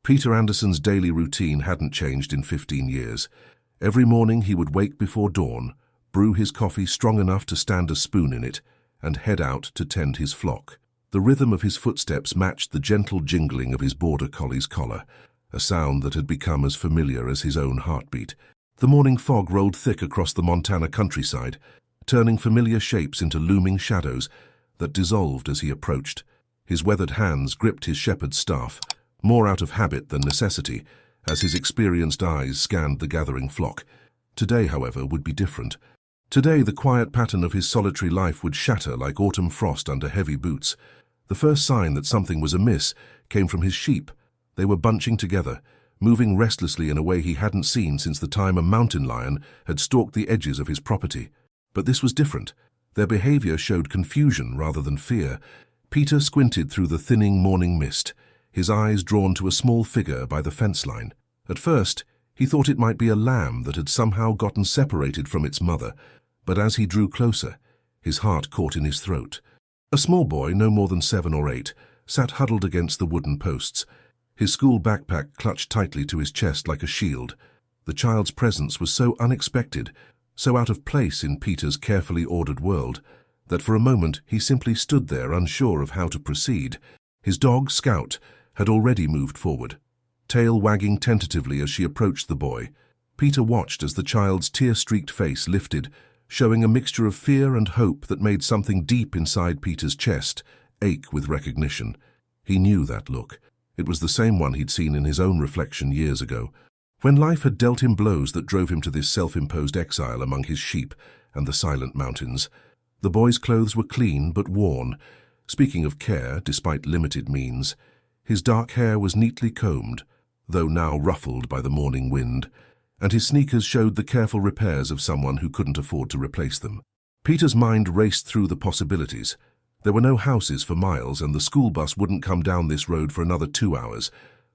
Peter Anderson's daily routine hadn't changed in 15 years. Every morning he would wake before dawn, brew his coffee strong enough to stand a spoon in it, and head out to tend his flock. The rhythm of his footsteps matched the gentle jingling of his border collie's collar, a sound that had become as familiar as his own heartbeat. The morning fog rolled thick across the Montana countryside, turning familiar shapes into looming shadows that dissolved as he approached. His weathered hands gripped his shepherd's staff, more out of habit than necessity, as his experienced eyes scanned the gathering flock. Today, however, would be different. Today, the quiet pattern of his solitary life would shatter like autumn frost under heavy boots. The first sign that something was amiss came from his sheep. They were bunching together, moving restlessly in a way he hadn't seen since the time a mountain lion had stalked the edges of his property. But this was different. Their behavior showed confusion rather than fear. Peter squinted through the thinning morning mist, his eyes drawn to a small figure by the fence line. At first, he thought it might be a lamb that had somehow gotten separated from its mother, but as he drew closer, his heart caught in his throat. A small boy, no more than 7 or 8, sat huddled against the wooden posts, his school backpack clutched tightly to his chest like a shield. The child's presence was so unexpected, so out of place in Peter's carefully ordered world, that for a moment he simply stood there unsure of how to proceed. His dog, Scout, had already moved forward, tail wagging tentatively as she approached the boy. Peter watched as the child's tear-streaked face lifted, showing a mixture of fear and hope that made something deep inside Peter's chest ache with recognition. He knew that look. It was the same one he'd seen in his own reflection years ago, when life had dealt him blows that drove him to this self-imposed exile among his sheep and the silent mountains. The boy's clothes were clean but worn. Speaking of care, despite limited means, his dark hair was neatly combed, though now ruffled by the morning wind, and his sneakers showed the careful repairs of someone who couldn't afford to replace them. Peter's mind raced through the possibilities. There were no houses for miles, and the school bus wouldn't come down this road for another 2 hours.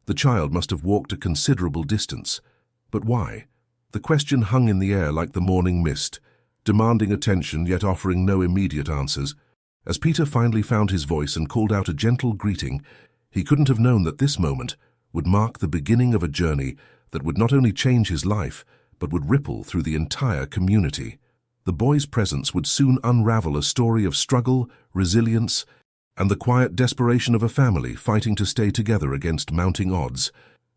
The child must have walked a considerable distance. But why? The question hung in the air like the morning mist, demanding attention yet offering no immediate answers. As Peter finally found his voice and called out a gentle greeting, he couldn't have known that this moment would mark the beginning of a journey that would not only change his life, but would ripple through the entire community. The boy's presence would soon unravel a story of struggle, resilience, and the quiet desperation of a family fighting to stay together against mounting odds.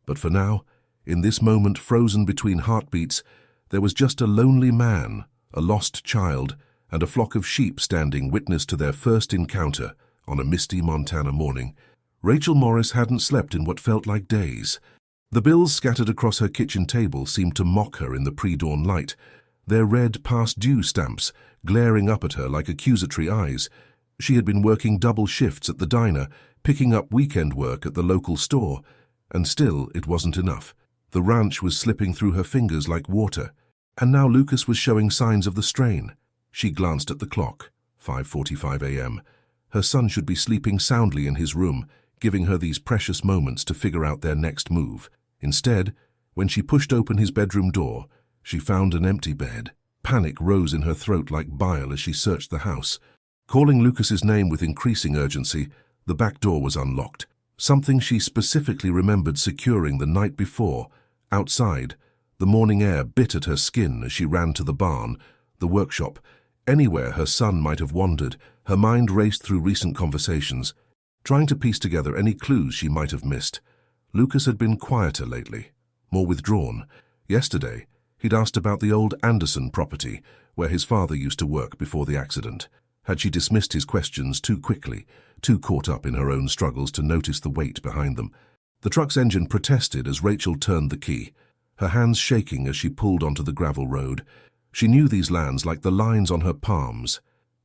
But for now, in this moment frozen between heartbeats, there was just a lonely man, a lost child, and a flock of sheep standing witness to their first encounter on a misty Montana morning. Rachel Morris hadn't slept in what felt like days. The bills scattered across her kitchen table seemed to mock her in the pre-dawn light, their red past-due stamps glaring up at her like accusatory eyes. She had been working double shifts at the diner, picking up weekend work at the local store, and still it wasn't enough. The ranch was slipping through her fingers like water, and now Lucas was showing signs of the strain. She glanced at the clock, 5:45 a.m. Her son should be sleeping soundly in his room, giving her these precious moments to figure out their next move. Instead, when she pushed open his bedroom door, she found an empty bed. Panic rose in her throat like bile as she searched the house. Calling Lucas's name with increasing urgency, the back door was unlocked, something she specifically remembered securing the night before. Outside, the morning air bit at her skin as she ran to the barn, the workshop, anywhere her son might have wandered. Her mind raced through recent conversations, trying to piece together any clues she might have missed. Lucas had been quieter lately, more withdrawn. Yesterday, he'd asked about the old Anderson property, where his father used to work before the accident. Had she dismissed his questions too quickly, too caught up in her own struggles to notice the weight behind them? The truck's engine protested as Rachel turned the key, her hands shaking as she pulled onto the gravel road. She knew these lands like the lines on her palms.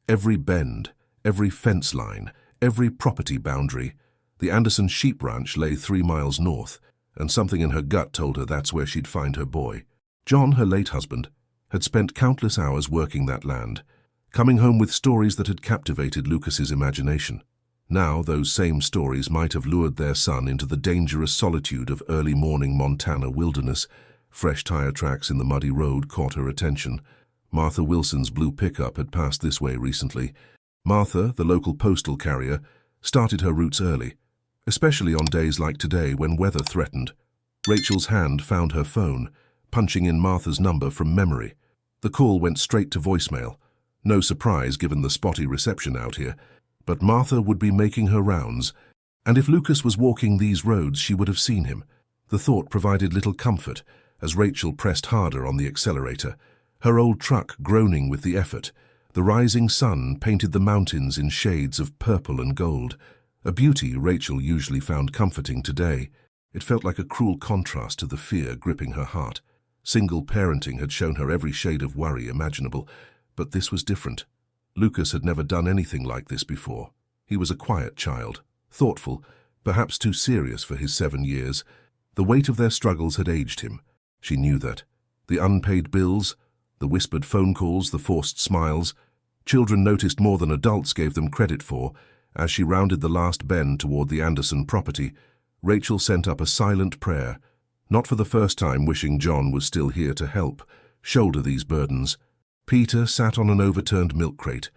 Every bend, every fence line, every property boundary. The Anderson sheep ranch lay 3 miles north, and something in her gut told her that's where she'd find her boy. John, her late husband, had spent countless hours working that land, coming home with stories that had captivated Lucas's imagination. Now those same stories might have lured their son into the dangerous solitude of early morning Montana wilderness. Fresh tire tracks in the muddy road caught her attention. Martha Wilson's blue pickup had passed this way recently. Martha, the local postal carrier, started her routes early, especially on days like today when weather threatened. Rachel's hand found her phone, punching in Martha's number from memory. The call went straight to voicemail. No surprise given the spotty reception out here, but Martha would be making her rounds, and if Lucas was walking these roads she would have seen him. The thought provided little comfort as Rachel pressed harder on the accelerator, her old truck groaning with the effort. The rising sun painted the mountains in shades of purple and gold, a beauty Rachel usually found comforting today. It felt like a cruel contrast to the fear gripping her heart. Single parenting had shown her every shade of worry imaginable, but this was different. Lucas had never done anything like this before. He was a quiet child, thoughtful, perhaps too serious for his 7 years. The weight of their struggles had aged him. She knew that. The unpaid bills, the whispered phone calls, the forced smiles. Children noticed more than adults gave them credit for. As she rounded the last bend toward the Anderson property, Rachel sent up a silent prayer, not for the first time wishing John was still here to help shoulder these burdens. Peter sat on an overturned milk crate,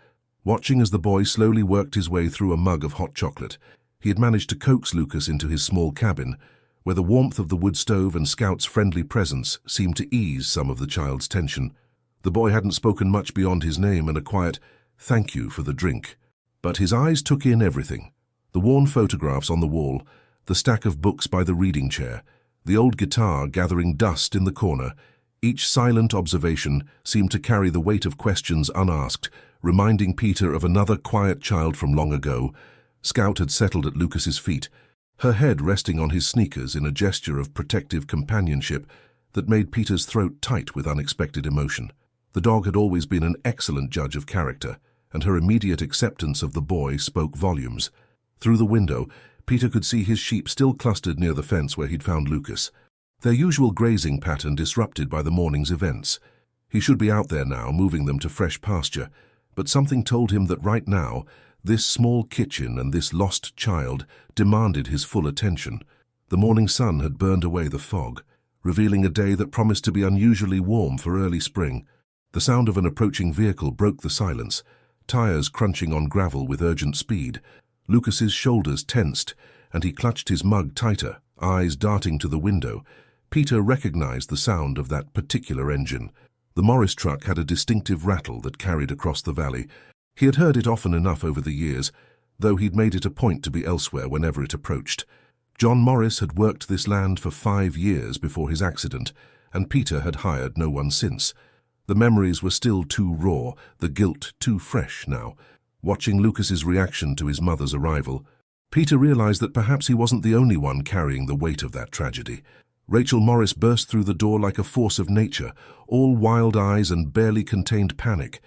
watching as the boy slowly worked his way through a mug of hot chocolate. He had managed to coax Lucas into his small cabin, where the warmth of the wood stove and Scout's friendly presence seemed to ease some of the child's tension. The boy hadn't spoken much beyond his name and a quiet, "Thank you for the drink." But his eyes took in everything. The worn photographs on the wall, the stack of books by the reading chair, the old guitar gathering dust in the corner. Each silent observation seemed to carry the weight of questions unasked, reminding Peter of another quiet child from long ago. Scout had settled at Lucas's feet, her head resting on his sneakers in a gesture of protective companionship that made Peter's throat tight with unexpected emotion. The dog had always been an excellent judge of character, and her immediate acceptance of the boy spoke volumes. Through the window, Peter could see his sheep still clustered near the fence where he'd found Lucas, their usual grazing pattern disrupted by the morning's events. He should be out there now, moving them to fresh pasture, but something told him that right now, this small kitchen and this lost child demanded his full attention. The morning sun had burned away the fog, revealing a day that promised to be unusually warm for early spring. The sound of an approaching vehicle broke the silence, tires crunching on gravel with urgent speed. Lucas's shoulders tensed, and he clutched his mug tighter, eyes darting to the window. Peter recognized the sound of that particular engine. The Morris truck had a distinctive rattle that carried across the valley. He had heard it often enough over the years, though he'd made it a point to be elsewhere whenever it approached. John Morris had worked this land for 5 years before his accident, and Peter had hired no one since. The memories were still too raw, the guilt too fresh now. Watching Lucas's reaction to his mother's arrival, Peter realized that perhaps he wasn't the only one carrying the weight of that tragedy. Rachel Morris burst through the door like a force of nature, all wild eyes and barely contained panic.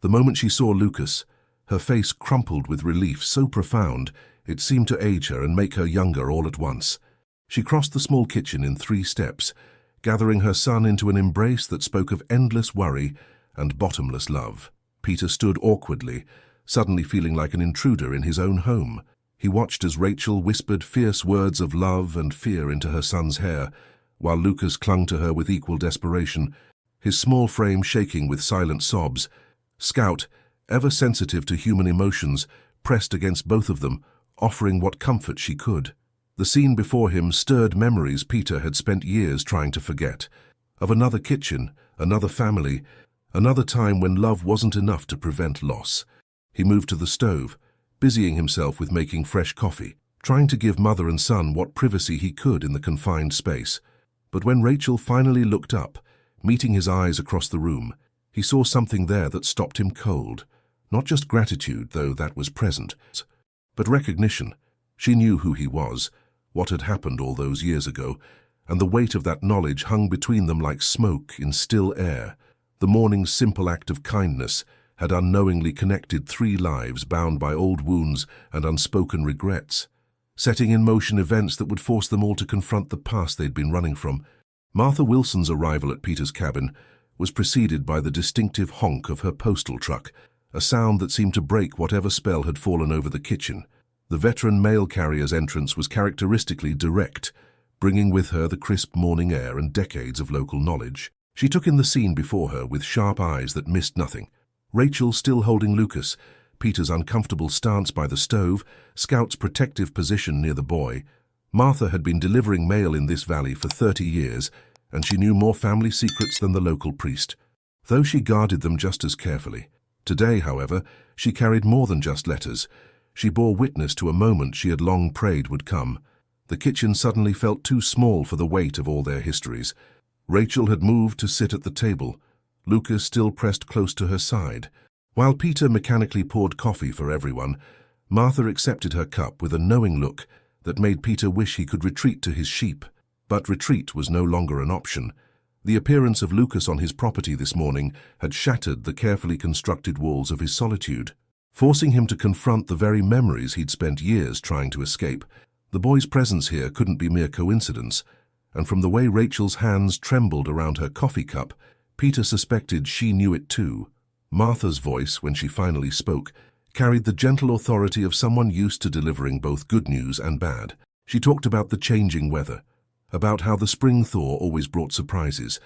The moment she saw Lucas, her face crumpled with relief so profound it seemed to age her and make her younger all at once. She crossed the small kitchen in 3 steps, gathering her son into an embrace that spoke of endless worry and bottomless love. Peter stood awkwardly, suddenly feeling like an intruder in his own home. He watched as Rachel whispered fierce words of love and fear into her son's hair, while Lucas clung to her with equal desperation, his small frame shaking with silent sobs. Scout, ever sensitive to human emotions, pressed against both of them, offering what comfort she could. The scene before him stirred memories Peter had spent years trying to forget, of another kitchen, another family, another time when love wasn't enough to prevent loss. He moved to the stove, busying himself with making fresh coffee, trying to give mother and son what privacy he could in the confined space. But when Rachel finally looked up, meeting his eyes across the room, he saw something there that stopped him cold. Not just gratitude, though that was present, but recognition. She knew who he was, what had happened all those years ago, and the weight of that knowledge hung between them like smoke in still air. The morning's simple act of kindness had unknowingly connected 3 lives bound by old wounds and unspoken regrets, setting in motion events that would force them all to confront the past they'd been running from. Martha Wilson's arrival at Peter's cabin was preceded by the distinctive honk of her postal truck, a sound that seemed to break whatever spell had fallen over the kitchen. The veteran mail carrier's entrance was characteristically direct, bringing with her the crisp morning air and decades of local knowledge. She took in the scene before her with sharp eyes that missed nothing. Rachel still holding Lucas, Peter's uncomfortable stance by the stove, Scout's protective position near the boy. Martha had been delivering mail in this valley for 30 years, and she knew more family secrets than the local priest, though she guarded them just as carefully. Today, however, she carried more than just letters. She bore witness to a moment she had long prayed would come. The kitchen suddenly felt too small for the weight of all their histories. Rachel had moved to sit at the table, Lucas still pressed close to her side. While Peter mechanically poured coffee for everyone, Martha accepted her cup with a knowing look that made Peter wish he could retreat to his sheep. But retreat was no longer an option. The appearance of Lucas on his property this morning had shattered the carefully constructed walls of his solitude, forcing him to confront the very memories he'd spent years trying to escape. The boy's presence here couldn't be mere coincidence, and from the way Rachel's hands trembled around her coffee cup, Peter suspected she knew it too. Martha's voice, when she finally spoke, carried the gentle authority of someone used to delivering both good news and bad. She talked about the changing weather, about how the spring thaw always brought surprises,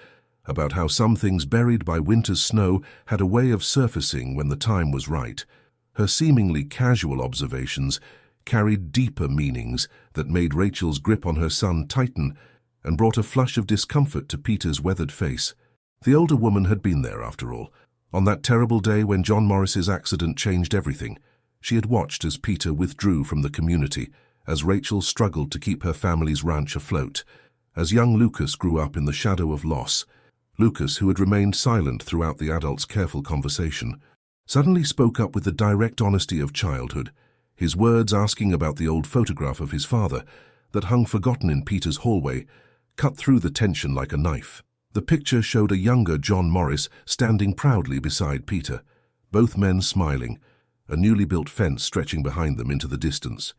about how some things buried by winter's snow had a way of surfacing when the time was right. Her seemingly casual observations carried deeper meanings that made Rachel's grip on her son tighten and brought a flush of discomfort to Peter's weathered face. The older woman had been there, after all. On that terrible day when John Morris's accident changed everything, she had watched as Peter withdrew from the community, as Rachel struggled to keep her family's ranch afloat, as young Lucas grew up in the shadow of loss. Lucas, who had remained silent throughout the adults' careful conversation, suddenly spoke up with the direct honesty of childhood, his words asking about the old photograph of his father that hung forgotten in Peter's hallway, cut through the tension like a knife. The picture showed a younger John Morris standing proudly beside Peter, both men smiling, a newly built fence stretching behind them into the distance.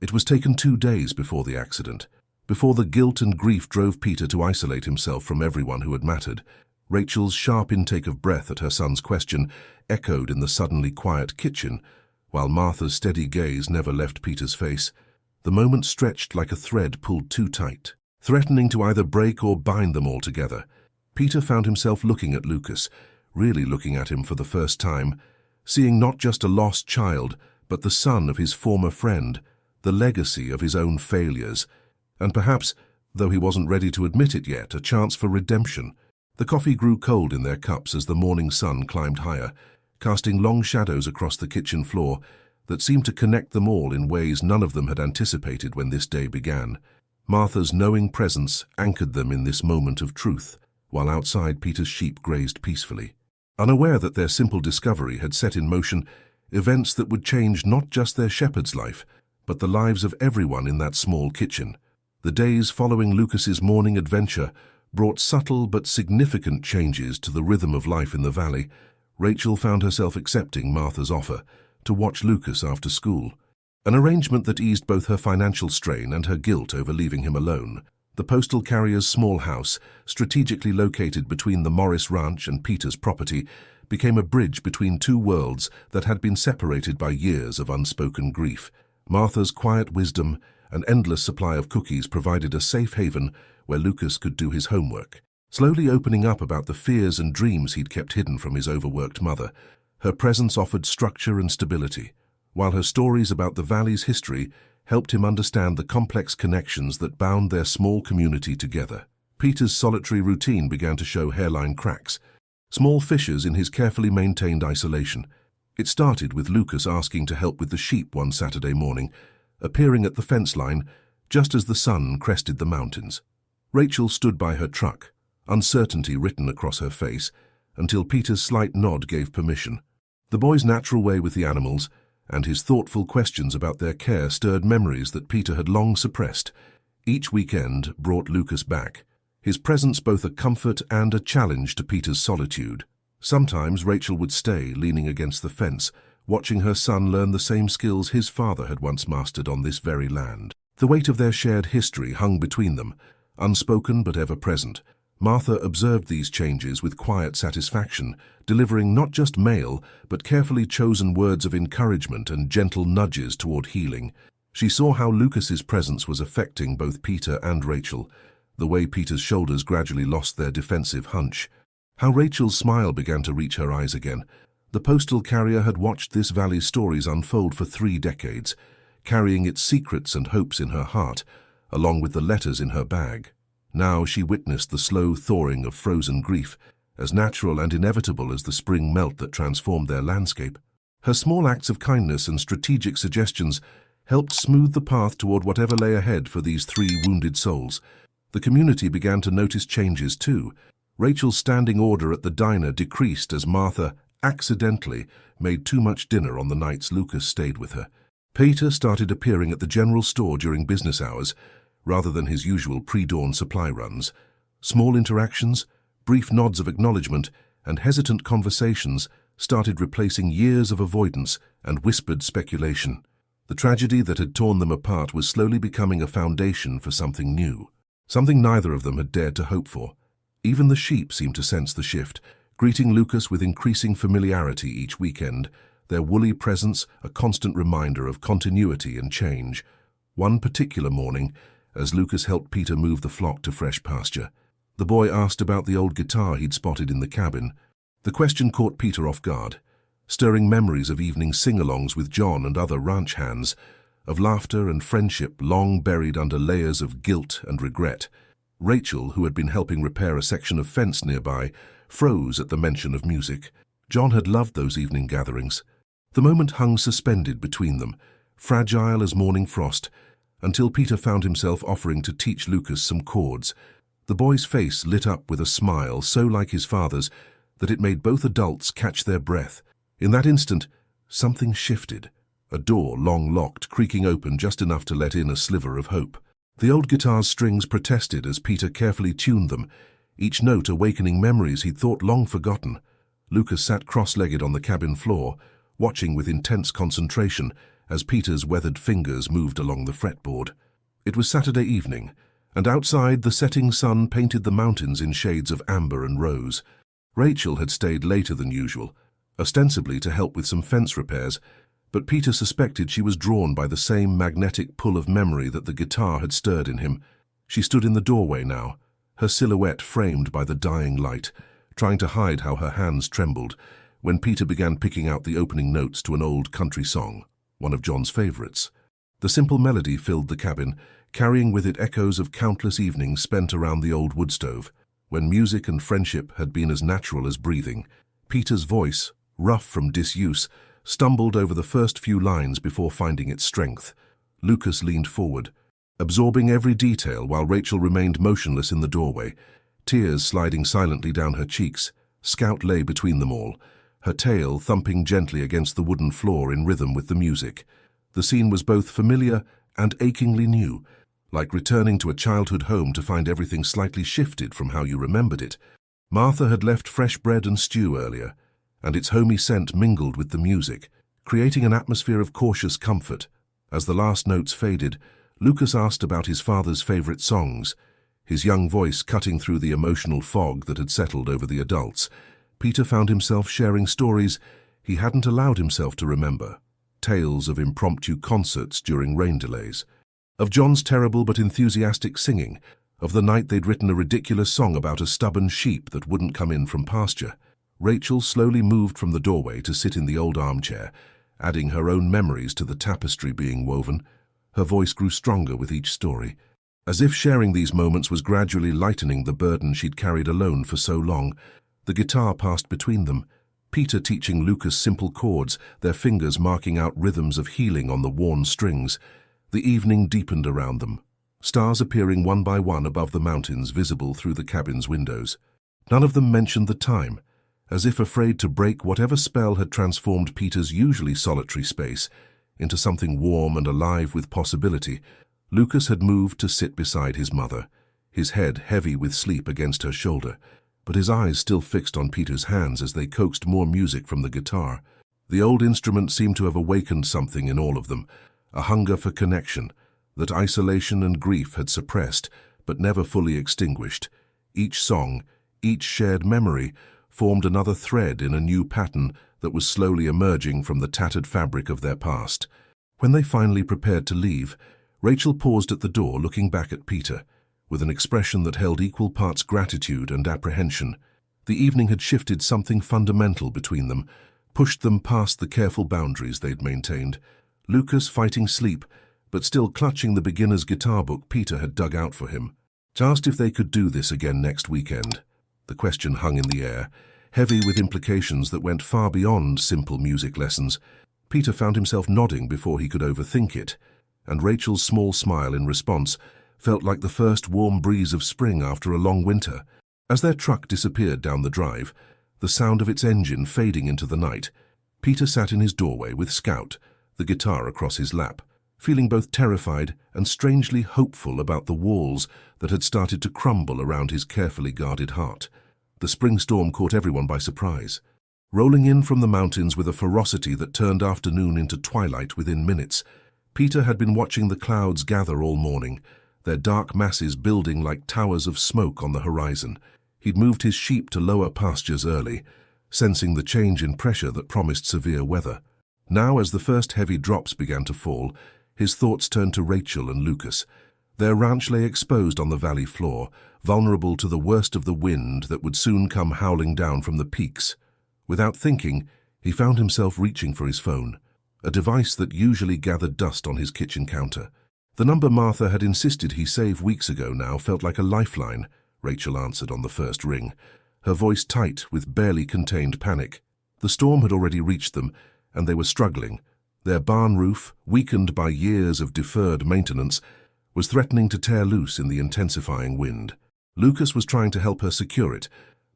It was taken 2 days before the accident, before the guilt and grief drove Peter to isolate himself from everyone who had mattered. Rachel's sharp intake of breath at her son's question echoed in the suddenly quiet kitchen, while Martha's steady gaze never left Peter's face. The moment stretched like a thread pulled too tight, threatening to either break or bind them all together. Peter found himself looking at Lucas, really looking at him for the first time, seeing not just a lost child, but the son of his former friend, the legacy of his own failures, and perhaps, though he wasn't ready to admit it yet, a chance for redemption. The coffee grew cold in their cups as the morning sun climbed higher, casting long shadows across the kitchen floor that seemed to connect them all in ways none of them had anticipated when this day began. Martha's knowing presence anchored them in this moment of truth, while outside Peter's sheep grazed peacefully, unaware that their simple discovery had set in motion events that would change not just their shepherd's life, but the lives of everyone in that small kitchen. The days following Lucas's morning adventure brought subtle but significant changes to the rhythm of life in the valley. Rachel found herself accepting Martha's offer to watch Lucas after school, an arrangement that eased both her financial strain and her guilt over leaving him alone. The postal carrier's small house, strategically located between the Morris Ranch and Peter's property, became a bridge between two worlds that had been separated by years of unspoken grief. Martha's quiet wisdom and endless supply of cookies provided a safe haven where Lucas could do his homework, slowly opening up about the fears and dreams he'd kept hidden from his overworked mother. Her presence offered structure and stability, while her stories about the valley's history helped him understand the complex connections that bound their small community together. Peter's solitary routine began to show hairline cracks, small fissures in his carefully maintained isolation. It started with Lucas asking to help with the sheep one Saturday morning, appearing at the fence line just as the sun crested the mountains. Rachel stood by her truck, uncertainty written across her face, until Peter's slight nod gave permission. The boy's natural way with the animals and his thoughtful questions about their care stirred memories that Peter had long suppressed. Each weekend brought Lucas back, his presence both a comfort and a challenge to Peter's solitude. Sometimes Rachel would stay, leaning against the fence, watching her son learn the same skills his father had once mastered on this very land. The weight of their shared history hung between them, unspoken but ever present. Martha observed these changes with quiet satisfaction, delivering not just mail, but carefully chosen words of encouragement and gentle nudges toward healing. She saw how Lucas's presence was affecting both Peter and Rachel, the way Peter's shoulders gradually lost their defensive hunch, how Rachel's smile began to reach her eyes again, The postal carrier had watched this valley's stories unfold for 3 decades, carrying its secrets and hopes in her heart, along with the letters in her bag. Now she witnessed the slow thawing of frozen grief, as natural and inevitable as the spring melt that transformed their landscape. Her small acts of kindness and strategic suggestions helped smooth the path toward whatever lay ahead for these 3 wounded souls. The community began to notice changes too. Rachel's standing order at the diner decreased as Martha accidentally made too much dinner on the nights Lucas stayed with her. Peter started appearing at the general store during business hours, rather than his usual pre-dawn supply runs. Small interactions, brief nods of acknowledgement, and hesitant conversations started replacing years of avoidance and whispered speculation. The tragedy that had torn them apart was slowly becoming a foundation for something new, something neither of them had dared to hope for. Even the sheep seemed to sense the shift, greeting Lucas with increasing familiarity each weekend, their woolly presence a constant reminder of continuity and change. One particular morning, as Lucas helped Peter move the flock to fresh pasture, the boy asked about the old guitar he'd spotted in the cabin. The question caught Peter off guard, stirring memories of evening sing-alongs with John and other ranch hands, of laughter and friendship long buried under layers of guilt and regret. Rachel, who had been helping repair a section of fence nearby, froze at the mention of music. John had loved those evening gatherings. The moment hung suspended between them, fragile as morning frost, until Peter found himself offering to teach Lucas some chords. The boy's face lit up with a smile so like his father's that it made both adults catch their breath. In that instant, something shifted, a door long locked, creaking open just enough to let in a sliver of hope. The old guitar's strings protested as Peter carefully tuned them, each note awakening memories he'd thought long forgotten. Lucas sat cross-legged on the cabin floor, watching with intense concentration as Peter's weathered fingers moved along the fretboard. It was Saturday evening, and outside the setting sun painted the mountains in shades of amber and rose. Rachel had stayed later than usual, ostensibly to help with some fence repairs, but Peter suspected she was drawn by the same magnetic pull of memory that the guitar had stirred in him. She stood in the doorway now, her silhouette framed by the dying light, trying to hide how her hands trembled, when Peter began picking out the opening notes to an old country song, one of John's favorites. The simple melody filled the cabin, carrying with it echoes of countless evenings spent around the old wood stove, when music and friendship had been as natural as breathing. Peter's voice, rough from disuse, stumbled over the first few lines before finding its strength. Lucas leaned forward, absorbing every detail while Rachel remained motionless in the doorway, tears sliding silently down her cheeks. Scout lay between them all, her tail thumping gently against the wooden floor in rhythm with the music. The scene was both familiar and achingly new, like returning to a childhood home to find everything slightly shifted from how you remembered it. Martha had left fresh bread and stew earlier, and its homey scent mingled with the music, creating an atmosphere of cautious comfort. As the last notes faded, Lucas asked about his father's favorite songs, his young voice cutting through the emotional fog that had settled over the adults. Peter found himself sharing stories he hadn't allowed himself to remember, tales of impromptu concerts during rain delays, of John's terrible but enthusiastic singing, of the night they'd written a ridiculous song about a stubborn sheep that wouldn't come in from pasture. Rachel slowly moved from the doorway to sit in the old armchair, adding her own memories to the tapestry being woven. Her voice grew stronger with each story, as if sharing these moments was gradually lightening the burden she'd carried alone for so long. The guitar passed between them, Peter teaching Lucas simple chords, their fingers marking out rhythms of healing on the worn strings. The evening deepened around them, stars appearing one by one above the mountains visible through the cabin's windows. None of them mentioned the time, as if afraid to break whatever spell had transformed Peter's usually solitary space into something warm and alive with possibility. Lucas had moved to sit beside his mother, his head heavy with sleep against her shoulder, but his eyes still fixed on Peter's hands as they coaxed more music from the guitar. The old instrument seemed to have awakened something in all of them, a hunger for connection that isolation and grief had suppressed but never fully extinguished. Each song, each shared memory, formed another thread in a new pattern that was slowly emerging from the tattered fabric of their past. When they finally prepared to leave, Rachel paused at the door, looking back at Peter, with an expression that held equal parts gratitude and apprehension. The evening had shifted something fundamental between them, pushed them past the careful boundaries they'd maintained. Lucas fighting sleep, but still clutching the beginner's guitar book Peter had dug out for him. Asked if they could do this again next weekend. The question hung in the air, heavy with implications that went far beyond simple music lessons. Peter found himself nodding before he could overthink it, and Rachel's small smile in response felt like the first warm breeze of spring after a long winter. As their truck disappeared down the drive, the sound of its engine fading into the night, Peter sat in his doorway with Scout, the guitar across his lap, feeling both terrified and strangely hopeful about the walls that had started to crumble around his carefully guarded heart. The spring storm caught everyone by surprise, rolling in from the mountains with a ferocity that turned afternoon into twilight within minutes. Peter had been watching the clouds gather all morning, their dark masses building like towers of smoke on the horizon. He'd moved his sheep to lower pastures early, sensing the change in pressure that promised severe weather. Now, as the first heavy drops began to fall, his thoughts turned to Rachel and Lucas. Their ranch lay exposed on the valley floor, vulnerable to the worst of the wind that would soon come howling down from the peaks. Without thinking, he found himself reaching for his phone, a device that usually gathered dust on his kitchen counter. The number Martha had insisted he save weeks ago now felt like a lifeline. Rachel answered on the first ring, her voice tight with barely contained panic. The storm had already reached them, and they were struggling. Their barn roof, weakened by years of deferred maintenance, was threatening to tear loose in the intensifying wind. Lucas was trying to help her secure it,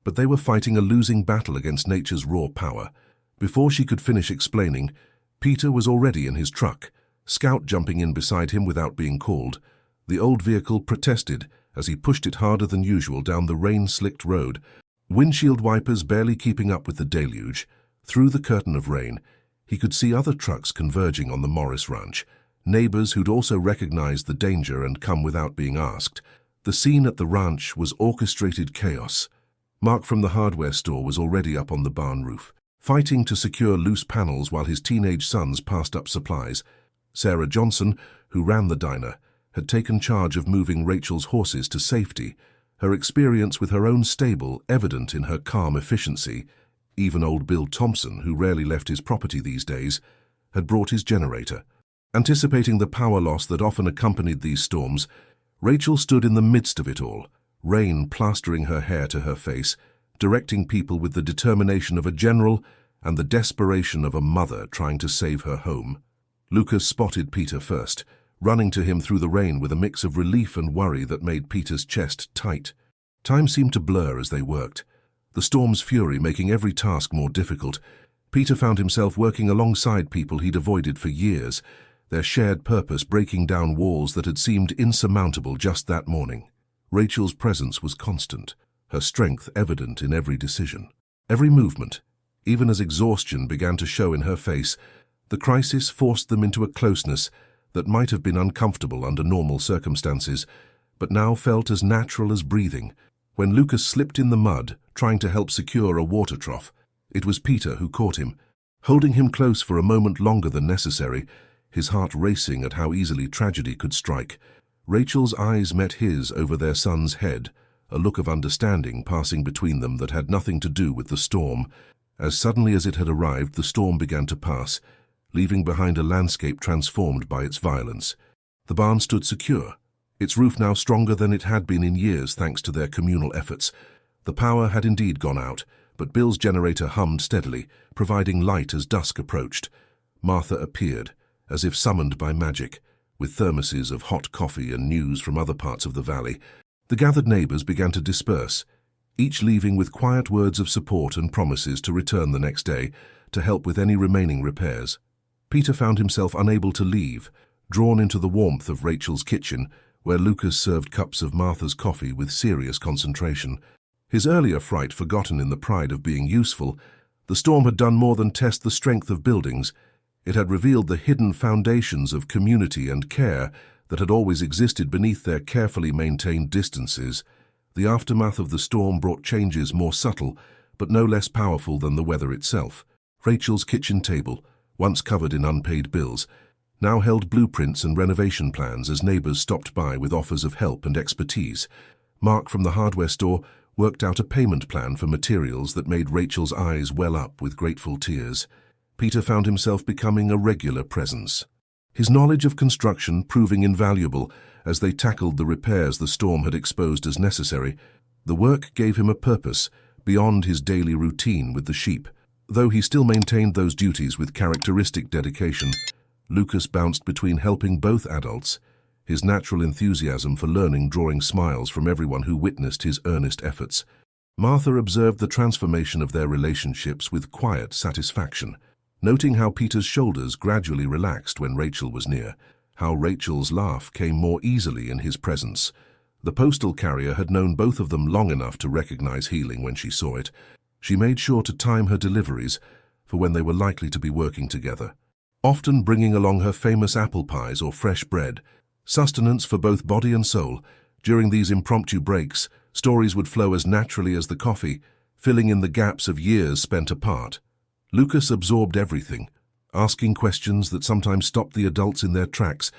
but they were fighting a losing battle against nature's raw power. Before she could finish explaining, Peter was already in his truck, Scout jumping in beside him without being called. The old vehicle protested as he pushed it harder than usual down the rain-slicked road, windshield wipers barely keeping up with the deluge. Through the curtain of rain, he could see other trucks converging on the Morris ranch, neighbors who'd also recognized the danger and come without being asked. The scene at the ranch was orchestrated chaos. Mark from the hardware store was already up on the barn roof, fighting to secure loose panels while his teenage sons passed up supplies. Sarah Johnson, who ran the diner, had taken charge of moving Rachel's horses to safety, her experience with her own stable evident in her calm efficiency. Even old Bill Thompson, who rarely left his property these days, had brought his generator. Anticipating the power loss that often accompanied these storms, Rachel stood in the midst of it all, rain plastering her hair to her face, directing people with the determination of a general and the desperation of a mother trying to save her home. Lucas spotted Peter first, running to him through the rain with a mix of relief and worry that made Peter's chest tight. Time seemed to blur as they worked, the storm's fury making every task more difficult. Peter found himself working alongside people he'd avoided for years, their shared purpose breaking down walls that had seemed insurmountable just that morning. Rachel's presence was constant, her strength evident in every decision, every movement. Even as exhaustion began to show in her face, the crisis forced them into a closeness that might have been uncomfortable under normal circumstances, but now felt as natural as breathing. When Lucas slipped in the mud, trying to help secure a water trough, it was Peter who caught him, holding him close for a moment longer than necessary, his heart racing at how easily tragedy could strike. Rachel's eyes met his over their son's head, a look of understanding passing between them that had nothing to do with the storm. As suddenly as it had arrived, the storm began to pass, leaving behind a landscape transformed by its violence. The barn stood secure, its roof now stronger than it had been in years thanks to their communal efforts. The power had indeed gone out, but Bill's generator hummed steadily, providing light as dusk approached. Martha appeared, as if summoned by magic, with thermoses of hot coffee and news from other parts of the valley. The gathered neighbors began to disperse, each leaving with quiet words of support and promises to return the next day to help with any remaining repairs. Peter found himself unable to leave, drawn into the warmth of Rachel's kitchen, where Lucas served cups of Martha's coffee with serious concentration. His earlier fright forgotten in the pride of being useful, the storm had done more than test the strength of buildings. It had revealed the hidden foundations of community and care that had always existed beneath their carefully maintained distances. The aftermath of the storm brought changes more subtle, but no less powerful than the weather itself. Rachel's kitchen table, once covered in unpaid bills, now held blueprints and renovation plans as neighbors stopped by with offers of help and expertise. Mark from the hardware store, worked out a payment plan for materials that made Rachel's eyes well up with grateful tears. Peter found himself becoming a regular presence, his knowledge of construction proving invaluable as they tackled the repairs the storm had exposed as necessary. The work gave him a purpose beyond his daily routine with the sheep. Though he still maintained those duties with characteristic dedication, Lucas bounced between helping both adults, his natural enthusiasm for learning drawing smiles from everyone who witnessed his earnest efforts. Martha observed the transformation of their relationships with quiet satisfaction, noting how Peter's shoulders gradually relaxed when Rachel was near, how Rachel's laugh came more easily in his presence. The postal carrier had known both of them long enough to recognize healing when she saw it. She made sure to time her deliveries for when they were likely to be working together, often bringing along her famous apple pies or fresh bread, sustenance for both body and soul. During these impromptu breaks, stories would flow as naturally as the coffee, filling in the gaps of years spent apart. Lucas absorbed everything, asking questions that sometimes stopped the adults in their tracks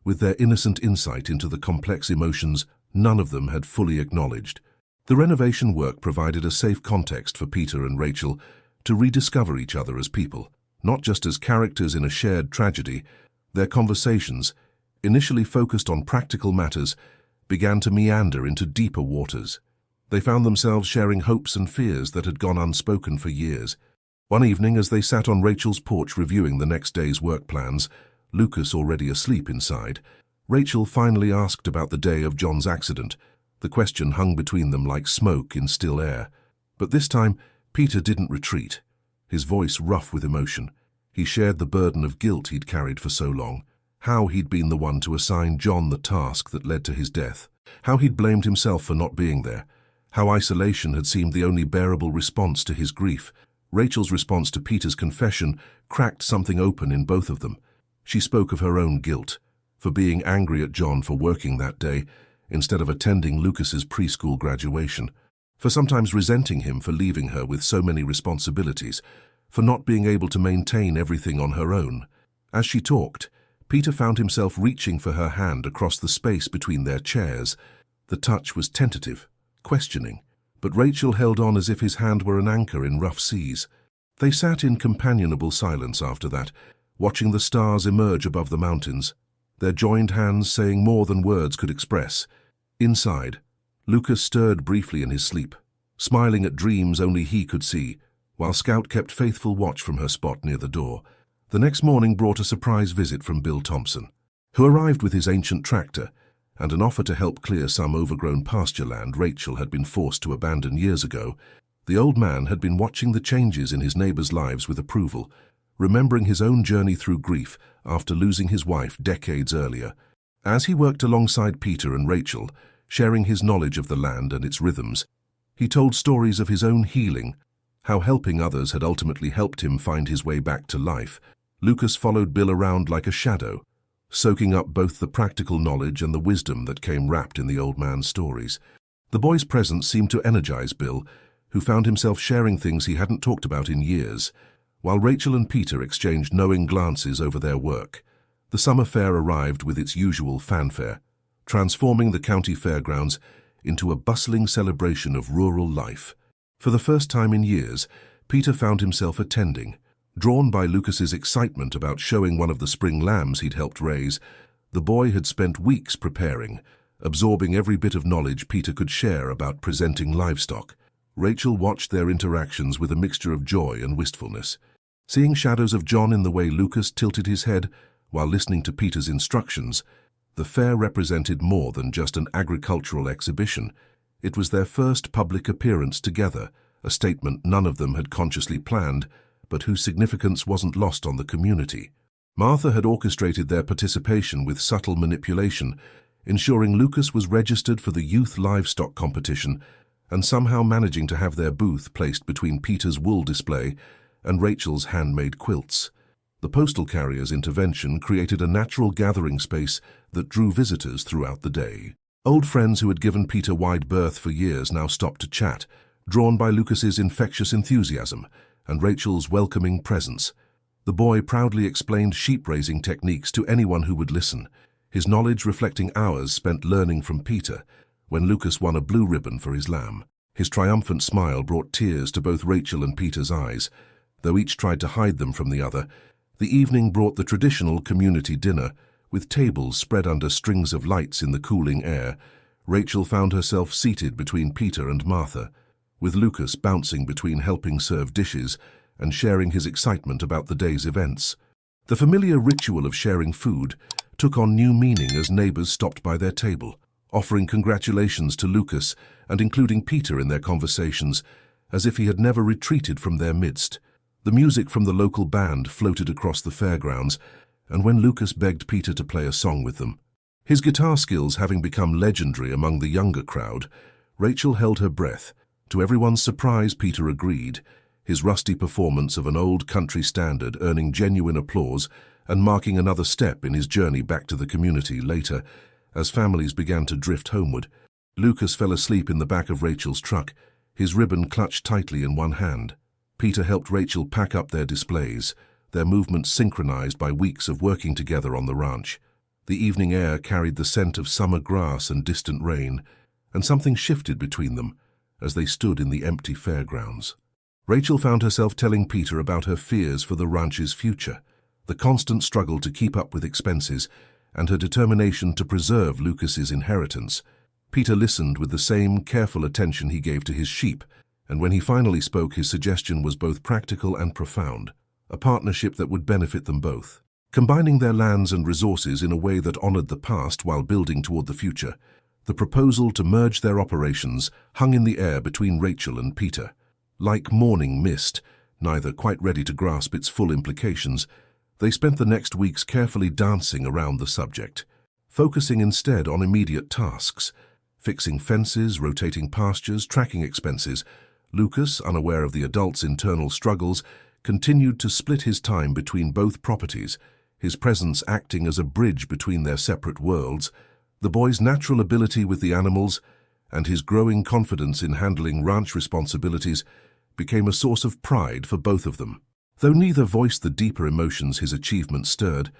with their innocent insight into the complex emotions none of them had fully acknowledged. The renovation work provided a safe context for Peter and Rachel to rediscover each other as people, not just as characters in a shared tragedy. Their conversations, initially focused on practical matters, began to meander into deeper waters. They found themselves sharing hopes and fears that had gone unspoken for years. One evening, as they sat on Rachel's porch reviewing the next day's work plans, Lucas already asleep inside, Rachel finally asked about the day of John's accident. The question hung between them like smoke in still air. But this time, Peter didn't retreat, his voice rough with emotion. He shared the burden of guilt he'd carried for so long, how he'd been the one to assign John the task that led to his death, how he'd blamed himself for not being there, how isolation had seemed the only bearable response to his grief. Rachel's response to Peter's confession cracked something open in both of them. She spoke of her own guilt, for being angry at John for working that day instead of attending Lucas's preschool graduation, for sometimes resenting him for leaving her with so many responsibilities, for not being able to maintain everything on her own. As she talked, Peter found himself reaching for her hand across the space between their chairs. The touch was tentative, questioning, but Rachel held on as if his hand were an anchor in rough seas. They sat in companionable silence after that, watching the stars emerge above the mountains, their joined hands saying more than words could express. Inside, Lucas stirred briefly in his sleep, smiling at dreams only he could see, while Scout kept faithful watch from her spot near the door. The next morning brought a surprise visit from Bill Thompson, who arrived with his ancient tractor and an offer to help clear some overgrown pasture land Rachel had been forced to abandon years ago. The old man had been watching the changes in his neighbors' lives with approval, remembering his own journey through grief after losing his wife decades earlier. As he worked alongside Peter and Rachel, sharing his knowledge of the land and its rhythms, he told stories of his own healing, how helping others had ultimately helped him find his way back to life. Lucas followed Bill around like a shadow, soaking up both the practical knowledge and the wisdom that came wrapped in the old man's stories. The boy's presence seemed to energize Bill, who found himself sharing things he hadn't talked about in years, while Rachel and Peter exchanged knowing glances over their work. The summer fair arrived with its usual fanfare, transforming the county fairgrounds into a bustling celebration of rural life. For the first time in years, Peter found himself attending. Drawn by Lucas's excitement about showing one of the spring lambs he'd helped raise, the boy had spent weeks preparing, absorbing every bit of knowledge Peter could share about presenting livestock. Rachel watched their interactions with a mixture of joy and wistfulness, seeing shadows of John in the way Lucas tilted his head while listening to Peter's instructions. The fair represented more than just an agricultural exhibition. It was their first public appearance together, a statement none of them had consciously planned, but whose significance wasn't lost on the community. Martha had orchestrated their participation with subtle manipulation, ensuring Lucas was registered for the youth livestock competition and somehow managing to have their booth placed between Peter's wool display and Rachel's handmade quilts. The postal carrier's intervention created a natural gathering space that drew visitors throughout the day. Old friends who had given Peter wide berth for years now stopped to chat, drawn by Lucas's infectious enthusiasm and Rachel's welcoming presence. The boy proudly explained sheep-raising techniques to anyone who would listen, his knowledge reflecting hours spent learning from Peter when Lucas won a blue ribbon for his lamb. His triumphant smile brought tears to both Rachel and Peter's eyes. Though each tried to hide them from the other, the evening brought the traditional community dinner, with tables spread under strings of lights in the cooling air. Rachel found herself seated between Peter and Martha, with Lucas bouncing between helping serve dishes and sharing his excitement about the day's events. The familiar ritual of sharing food took on new meaning as neighbors stopped by their table, offering congratulations to Lucas and including Peter in their conversations, as if he had never retreated from their midst. The music from the local band floated across the fairgrounds, and when Lucas begged Peter to play a song with them, his guitar skills having become legendary among the younger crowd, Rachel held her breath. To everyone's surprise, Peter agreed, his rusty performance of an old country standard earning genuine applause and marking another step in his journey back to the community later, as families began to drift homeward. Lucas fell asleep in the back of Rachel's truck, his ribbon clutched tightly in one hand. Peter helped Rachel pack up their displays, their movements synchronized by weeks of working together on the ranch. The evening air carried the scent of summer grass and distant rain, and something shifted between them as they stood in the empty fairgrounds. Rachel found herself telling Peter about her fears for the ranch's future, the constant struggle to keep up with expenses, and her determination to preserve Lucas's inheritance. Peter listened with the same careful attention he gave to his sheep, and when he finally spoke, his suggestion was both practical and profound, a partnership that would benefit them both, combining their lands and resources in a way that honored the past while building toward the future. The proposal to merge their operations hung in the air between Rachel and Peter. Like morning mist, neither quite ready to grasp its full implications, they spent the next weeks carefully dancing around the subject, focusing instead on immediate tasks, fixing fences, rotating pastures, tracking expenses. Lucas, unaware of the adults' internal struggles, continued to split his time between both properties, his presence acting as a bridge between their separate worlds. The boy's natural ability with the animals and his growing confidence in handling ranch responsibilities became a source of pride for both of them. Though neither voiced the deeper emotions his achievement stirred,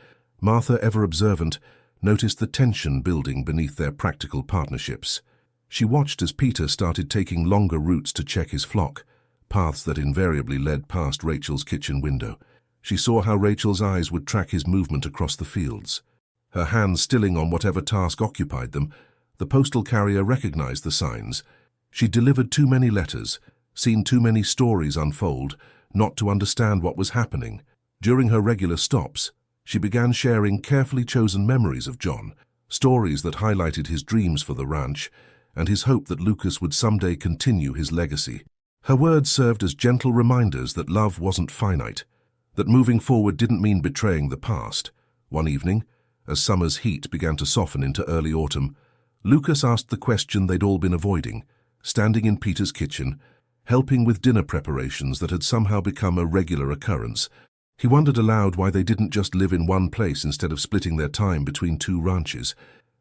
Martha, ever observant, noticed the tension building beneath their practical partnerships. She watched as Peter started taking longer routes to check his flock, paths that invariably led past Rachel's kitchen window. She saw how Rachel's eyes would track his movement across the fields. Her hands stilling on whatever task occupied them, the postal carrier recognized the signs. She'd delivered too many letters, seen too many stories unfold, not to understand what was happening. During her regular stops, she began sharing carefully chosen memories of John, stories that highlighted his dreams for the ranch and his hope that Lucas would someday continue his legacy. Her words served as gentle reminders that love wasn't finite, that moving forward didn't mean betraying the past. One evening, as summer's heat began to soften into early autumn, Lucas asked the question they'd all been avoiding, standing in Peter's kitchen, helping with dinner preparations that had somehow become a regular occurrence. He wondered aloud why they didn't just live in one place instead of splitting their time between two ranches.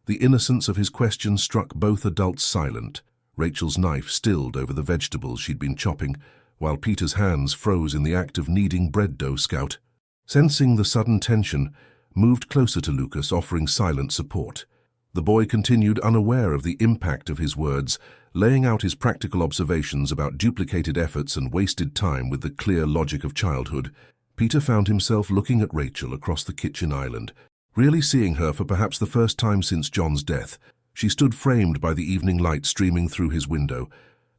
The innocence of his question struck both adults silent. Rachel's knife stilled over the vegetables she'd been chopping, while Peter's hands froze in the act of kneading bread dough. Scout, sensing the sudden tension, moved closer to Lucas, offering silent support. The boy continued, unaware of the impact of his words, laying out his practical observations about duplicated efforts and wasted time with the clear logic of childhood. Peter found himself looking at Rachel across the kitchen island, really seeing her for perhaps the first time since John's death. She stood framed by the evening light streaming through his window,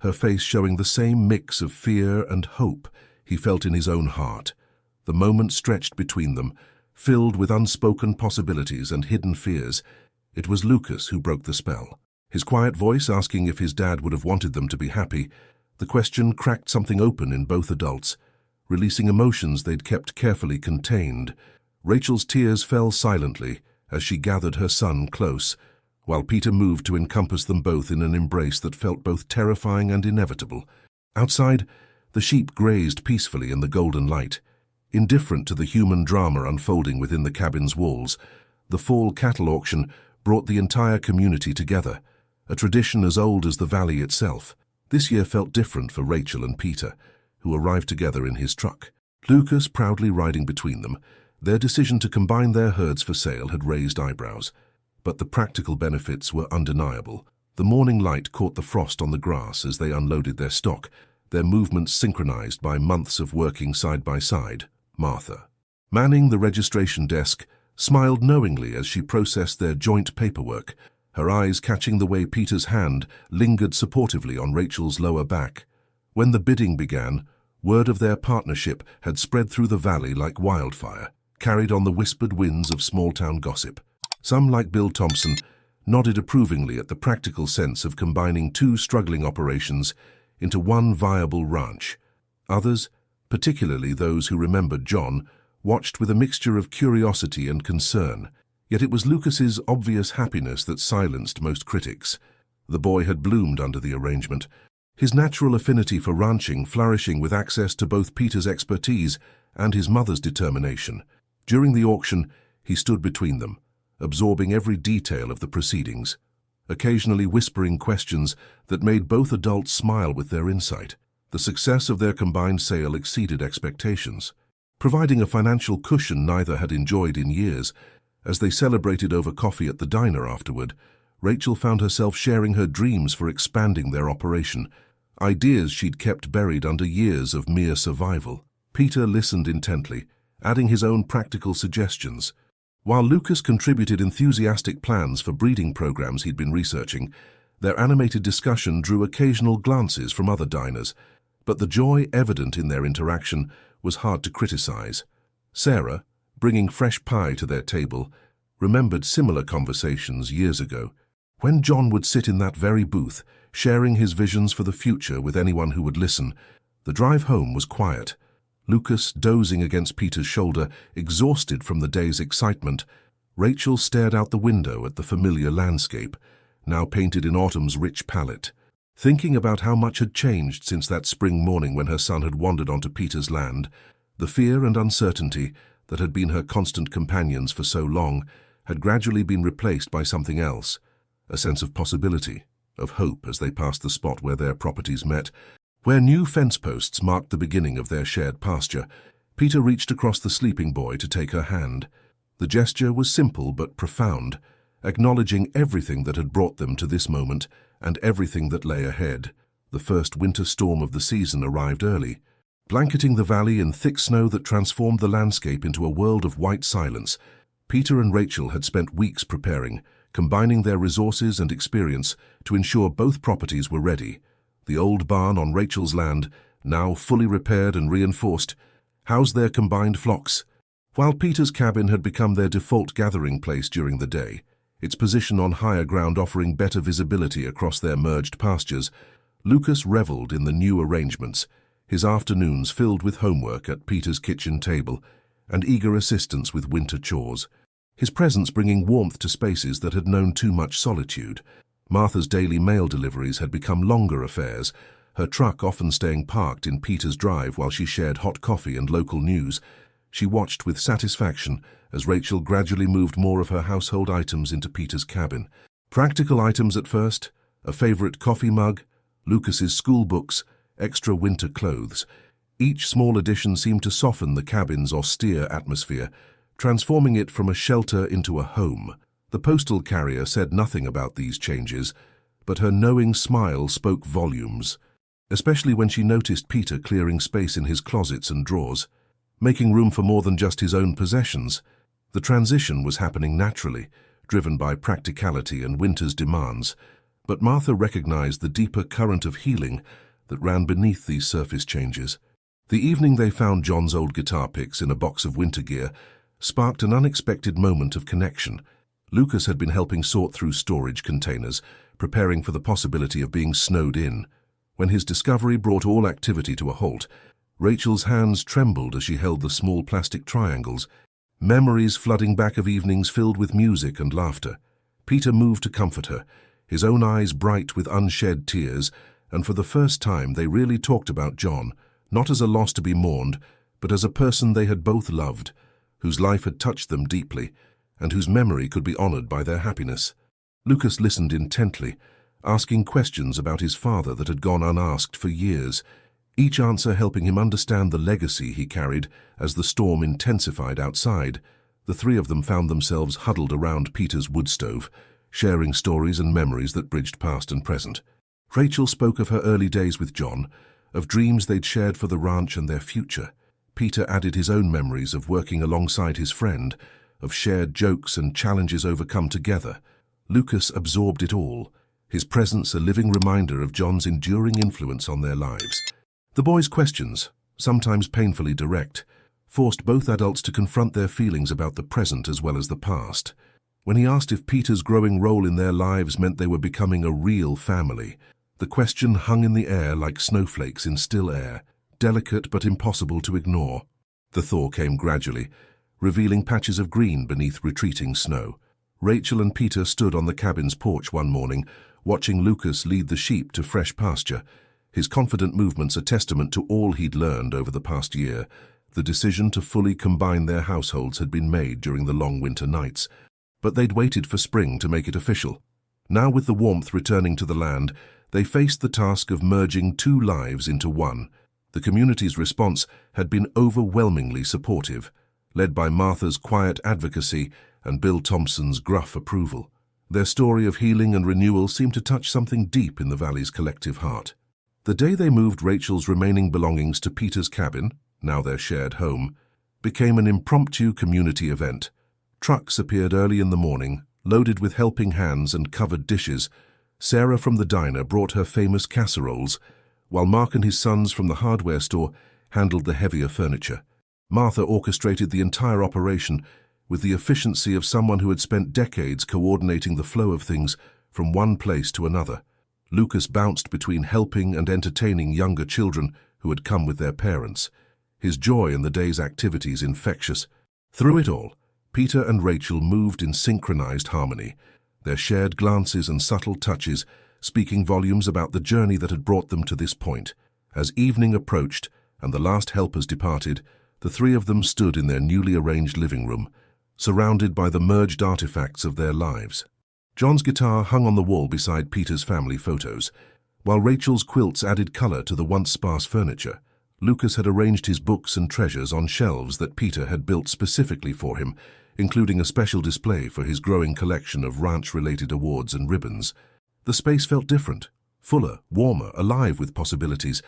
her face showing the same mix of fear and hope he felt in his own heart. The moment stretched between them, filled with unspoken possibilities and hidden fears. It was Lucas who broke the spell. His quiet voice asking if his dad would have wanted them to be happy. The question cracked something open in both adults, releasing emotions they'd kept carefully contained. Rachel's tears fell silently as she gathered her son close, while Peter moved to encompass them both in an embrace that felt both terrifying and inevitable. Outside, the sheep grazed peacefully in the golden light. Indifferent to the human drama unfolding within the cabin's walls, the fall cattle auction brought the entire community together, a tradition as old as the valley itself. This year felt different for Rachel and Peter, who arrived together in his truck, Lucas proudly riding between them. Their decision to combine their herds for sale had raised eyebrows, but the practical benefits were undeniable. The morning light caught the frost on the grass as they unloaded their stock, their movements synchronized by months of working side by side. Martha, manning the registration desk, smiled knowingly as she processed their joint paperwork, her eyes catching the way Peter's hand lingered supportively on Rachel's lower back. When the bidding began, word of their partnership had spread through the valley like wildfire, carried on the whispered winds of small-town gossip. Some, like Bill Thompson, nodded approvingly at the practical sense of combining two struggling operations into one viable ranch. Others, particularly those who remembered John, watched with a mixture of curiosity and concern. Yet it was Lucas's obvious happiness that silenced most critics. The boy had bloomed under the arrangement, his natural affinity for ranching flourishing with access to both Peter's expertise and his mother's determination. During the auction, he stood between them, absorbing every detail of the proceedings, occasionally whispering questions that made both adults smile with their insight. The success of their combined sale exceeded expectations, providing a financial cushion neither had enjoyed in years. As they celebrated over coffee at the diner afterward, Rachel found herself sharing her dreams for expanding their operation, ideas she'd kept buried under years of mere survival. Peter listened intently, adding his own practical suggestions. While Lucas contributed enthusiastic plans for breeding programs he'd been researching, their animated discussion drew occasional glances from other diners, but the joy evident in their interaction was hard to criticize. Sarah, bringing fresh pie to their table, remembered similar conversations years ago, when John would sit in that very booth, sharing his visions for the future with anyone who would listen. The drive home was quiet. Lucas dozing against Peter's shoulder, exhausted from the day's excitement. Rachel stared out the window at the familiar landscape, now painted in autumn's rich palette, thinking about how much had changed since that spring morning when her son had wandered onto Peter's land. The fear and uncertainty that had been her constant companions for so long had gradually been replaced by something else, a sense of possibility, of hope as they passed the spot where their properties met. Where new fence posts marked the beginning of their shared pasture, Peter reached across the sleeping boy to take her hand. The gesture was simple but profound, acknowledging everything that had brought them to this moment and everything that lay ahead. The first winter storm of the season arrived early, blanketing the valley in thick snow that transformed the landscape into a world of white silence. Peter and Rachel had spent weeks preparing, combining their resources and experience to ensure both properties were ready. The old barn on Rachel's land, now fully repaired and reinforced, housed their combined flocks, while Peter's cabin had become their default gathering place during the day, its position on higher ground offering better visibility across their merged pastures. Lucas reveled in the new arrangements, his afternoons filled with homework at Peter's kitchen table and eager assistance with winter chores, his presence bringing warmth to spaces that had known too much solitude. Martha's daily mail deliveries had become longer affairs, her truck often staying parked in Peter's drive while she shared hot coffee and local news. She watched with satisfaction as Rachel gradually moved more of her household items into Peter's cabin. Practical items at first, a favorite coffee mug, Lucas's school books, extra winter clothes. Each small addition seemed to soften the cabin's austere atmosphere, transforming it from a shelter into a home. The postal carrier said nothing about these changes, but her knowing smile spoke volumes, especially when she noticed Peter clearing space in his closets and drawers, making room for more than just his own possessions. The transition was happening naturally, driven by practicality and winter's demands, but Martha recognized the deeper current of healing that ran beneath these surface changes. The evening they found John's old guitar picks in a box of winter gear sparked an unexpected moment of connection. Lucas had been helping sort through storage containers, preparing for the possibility of being snowed in. When his discovery brought all activity to a halt, Rachel's hands trembled as she held the small plastic triangles, memories flooding back of evenings filled with music and laughter. Peter moved to comfort her, his own eyes bright with unshed tears, and for the first time they really talked about John, not as a loss to be mourned, but as a person they had both loved, whose life had touched them deeply, and whose memory could be honored by their happiness. Lucas listened intently, asking questions about his father that had gone unasked for years, each answer helping him understand the legacy he carried. As the storm intensified outside, the three of them found themselves huddled around Peter's wood stove, sharing stories and memories that bridged past and present. Rachel spoke of her early days with John, of dreams they'd shared for the ranch and their future. Peter added his own memories of working alongside his friend, of shared jokes and challenges overcome together. Lucas absorbed it all, his presence a living reminder of John's enduring influence on their lives. The boys' questions, sometimes painfully direct, forced both adults to confront their feelings about the present as well as the past. When he asked if Peter's growing role in their lives meant they were becoming a real family, the question hung in the air like snowflakes in still air, delicate but impossible to ignore. The thaw came gradually, revealing patches of green beneath retreating snow. Rachel and Peter stood on the cabin's porch one morning, watching Lucas lead the sheep to fresh pasture, his confident movements a testament to all he'd learned over the past year. The decision to fully combine their households had been made during the long winter nights, but they'd waited for spring to make it official. Now, with the warmth returning to the land, they faced the task of merging two lives into one. The community's response had been overwhelmingly supportive, led by Martha's quiet advocacy and Bill Thompson's gruff approval. Their story of healing and renewal seemed to touch something deep in the valley's collective heart. The day they moved Rachel's remaining belongings to Peter's cabin, now their shared home, became an impromptu community event. Trucks appeared early in the morning, loaded with helping hands and covered dishes. Sarah from the diner brought her famous casseroles, while Mark and his sons from the hardware store handled the heavier furniture. Martha orchestrated the entire operation with the efficiency of someone who had spent decades coordinating the flow of things from one place to another. Lucas bounced between helping and entertaining younger children who had come with their parents, his joy in the day's activities infectious. Through it all, Peter and Rachel moved in synchronized harmony, their shared glances and subtle touches speaking volumes about the journey that had brought them to this point. As evening approached and the last helpers departed, the three of them stood in their newly arranged living room, surrounded by the merged artifacts of their lives. John's guitar hung on the wall beside Peter's family photos, while Rachel's quilts added color to the once sparse furniture. Lucas had arranged his books and treasures on shelves that Peter had built specifically for him, including a special display for his growing collection of ranch-related awards and ribbons. The space felt different, fuller, warmer, alive with possibilities.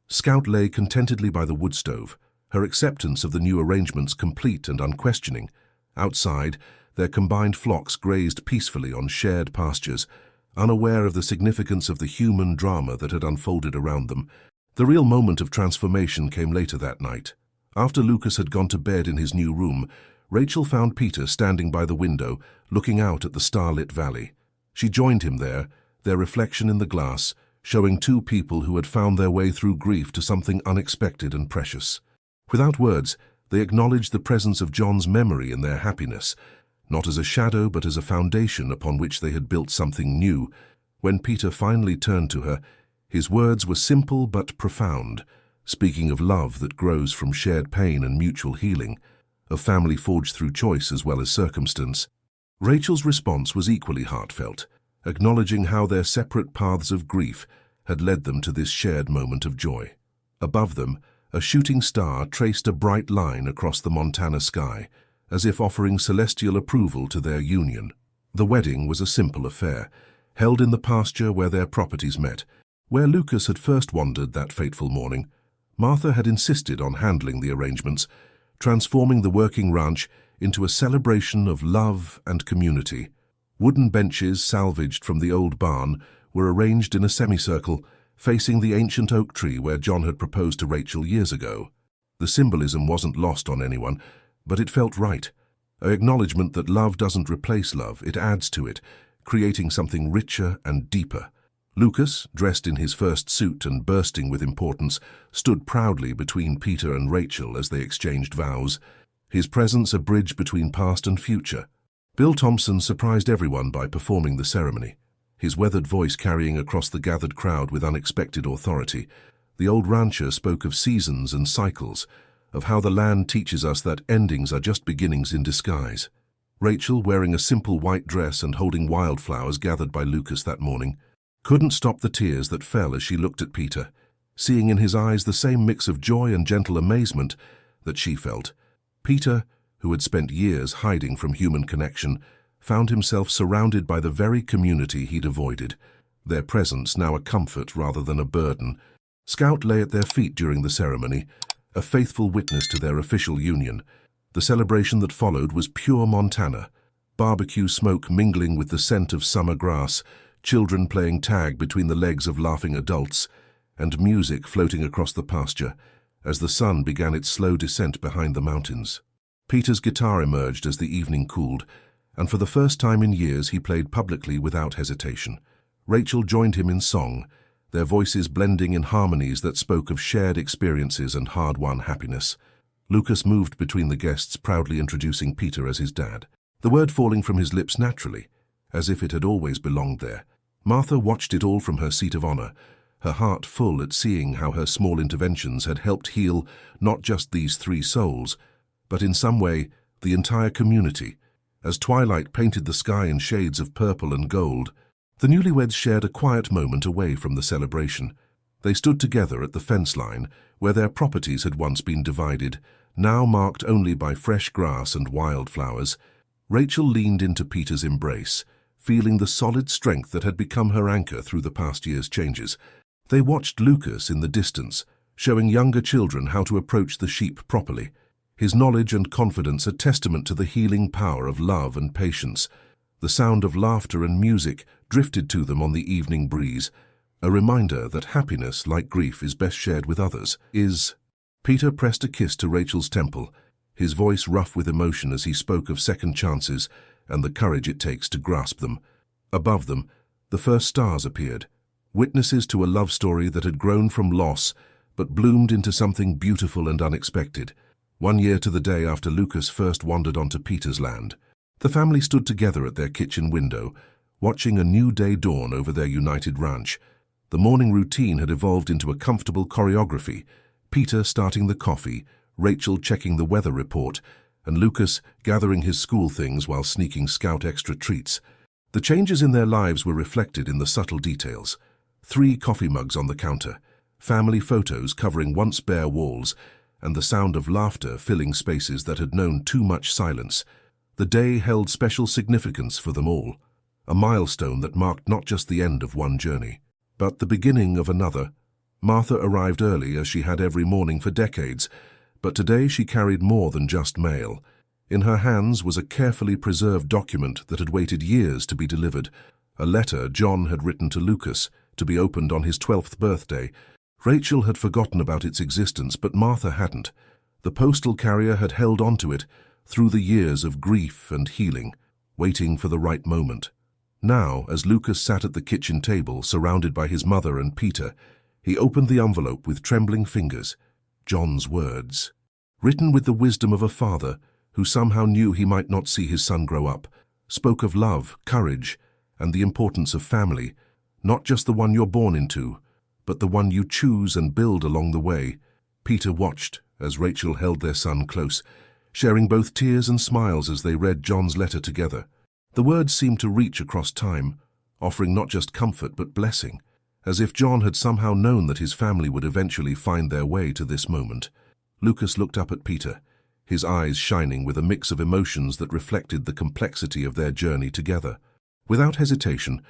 Scout lay contentedly by the wood stove, her acceptance of the new arrangements complete and unquestioning. Outside, their combined flocks grazed peacefully on shared pastures, unaware of the significance of the human drama that had unfolded around them. The real moment of transformation came later that night. After Lucas had gone to bed in his new room, Rachel found Peter standing by the window, looking out at the starlit valley. She joined him there, their reflection in the glass, showing two people who had found their way through grief to something unexpected and precious. Without words, they acknowledged the presence of John's memory in their happiness, not as a shadow but as a foundation upon which they had built something new. When Peter finally turned to her, his words were simple but profound, speaking of love that grows from shared pain and mutual healing, of family forged through choice as well as circumstance. Rachel's response was equally heartfelt, acknowledging how their separate paths of grief had led them to this shared moment of joy. Above them, a shooting star traced a bright line across the Montana sky, as if offering celestial approval to their union. The wedding was a simple affair, held in the pasture where their properties met. Where Lucas had first wandered that fateful morning, Martha had insisted on handling the arrangements, transforming the working ranch into a celebration of love and community. Wooden benches salvaged from the old barn were arranged in a semicircle, facing the ancient oak tree where John had proposed to Rachel years ago. The symbolism wasn't lost on anyone, but it felt right. An acknowledgement that love doesn't replace love, it adds to it, creating something richer and deeper. Lucas, dressed in his first suit and bursting with importance, stood proudly between Peter and Rachel as they exchanged vows, his presence a bridge between past and future. Bill Thompson surprised everyone by performing the ceremony, his weathered voice carrying across the gathered crowd with unexpected authority. The old rancher spoke of seasons and cycles, of how the land teaches us that endings are just beginnings in disguise. Rachel, wearing a simple white dress and holding wildflowers gathered by Lucas that morning, couldn't stop the tears that fell as she looked at Peter, seeing in his eyes the same mix of joy and gentle amazement that she felt. Peter, who had spent years hiding from human connection, found himself surrounded by the very community he'd avoided, their presence now a comfort rather than a burden. Scout lay at their feet during the ceremony, a faithful witness to their official union. The celebration that followed was pure Montana, barbecue smoke mingling with the scent of summer grass, children playing tag between the legs of laughing adults, and music floating across the pasture as the sun began its slow descent behind the mountains. Peter's guitar emerged as the evening cooled, and for the first time in years he played publicly without hesitation. Rachel joined him in song, their voices blending in harmonies that spoke of shared experiences and hard-won happiness. Lucas moved between the guests, proudly introducing Peter as his dad, the word falling from his lips naturally, as if it had always belonged there. Martha watched it all from her seat of honor, her heart full at seeing how her small interventions had helped heal not just these three souls, but in some way the entire community. As twilight painted the sky in shades of purple and gold, the newlyweds shared a quiet moment away from the celebration. They stood together at the fence line, where their properties had once been divided, now marked only by fresh grass and wildflowers. Rachel leaned into Peter's embrace, feeling the solid strength that had become her anchor through the past year's changes. They watched Lucas in the distance, showing younger children how to approach the sheep properly, his knowledge and confidence a testament to the healing power of love and patience. The sound of laughter and music drifted to them on the evening breeze, a reminder that happiness, like grief, is best shared with others. Peter pressed a kiss to Rachel's temple, his voice rough with emotion as he spoke of second chances and the courage it takes to grasp them. Above them, the first stars appeared, witnesses to a love story that had grown from loss but bloomed into something beautiful and unexpected. 1 year to the day after Lucas first wandered onto Peter's land, the family stood together at their kitchen window, watching a new day dawn over their united ranch. The morning routine had evolved into a comfortable choreography, Peter starting the coffee, Rachel checking the weather report, and Lucas gathering his school things while sneaking Scout extra treats. The changes in their lives were reflected in the subtle details. 3 coffee mugs on the counter, family photos covering once bare walls, and the sound of laughter filling spaces that had known too much silence. The day held special significance for them all, a milestone that marked not just the end of one journey, but the beginning of another. Martha arrived early, as she had every morning for decades, but today she carried more than just mail. In her hands was a carefully preserved document that had waited years to be delivered, a letter John had written to Lucas, to be opened on his 12th birthday. Rachel had forgotten about its existence, but Martha hadn't. The postal carrier had held on to it through the years of grief and healing, waiting for the right moment. Now, as Lucas sat at the kitchen table, surrounded by his mother and Peter, he opened the envelope with trembling fingers. John's words, written with the wisdom of a father who somehow knew he might not see his son grow up, spoke of love, courage, and the importance of family, not just the one you're born into, but the one you choose and build along the way. Peter watched as Rachel held their son close, sharing both tears and smiles as they read John's letter together. The words seemed to reach across time, offering not just comfort but blessing, as if John had somehow known that his family would eventually find their way to this moment. Lucas looked up at Peter, his eyes shining with a mix of emotions that reflected the complexity of their journey together. Without hesitation,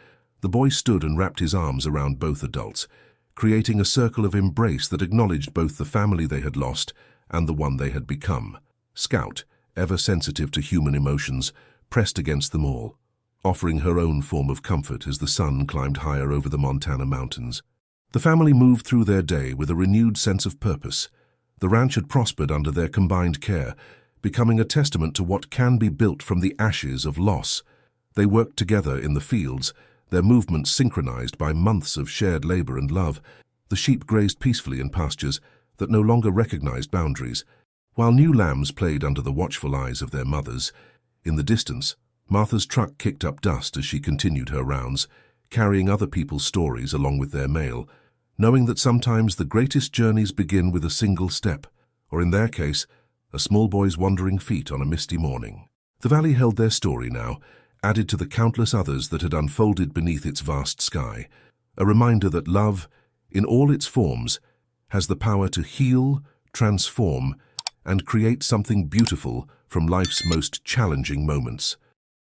the boy stood and wrapped his arms around both adults, creating a circle of embrace that acknowledged both the family they had lost and the one they had become. Scout, ever sensitive to human emotions, pressed against them all, offering her own form of comfort as the sun climbed higher over the Montana mountains. The family moved through their day with a renewed sense of purpose. The ranch had prospered under their combined care, becoming a testament to what can be built from the ashes of loss. They worked together in the fields, their movements synchronized by months of shared labor and love. The sheep grazed peacefully in pastures that no longer recognized boundaries, while new lambs played under the watchful eyes of their mothers. In the distance, Martha's truck kicked up dust as she continued her rounds, carrying other people's stories along with their mail, knowing that sometimes the greatest journeys begin with a single step, or in their case, a small boy's wandering feet on a misty morning. The valley held their story now, added to the countless others that had unfolded beneath its vast sky, a reminder that love, in all its forms, has the power to heal, transform, and create something beautiful from life's most challenging moments.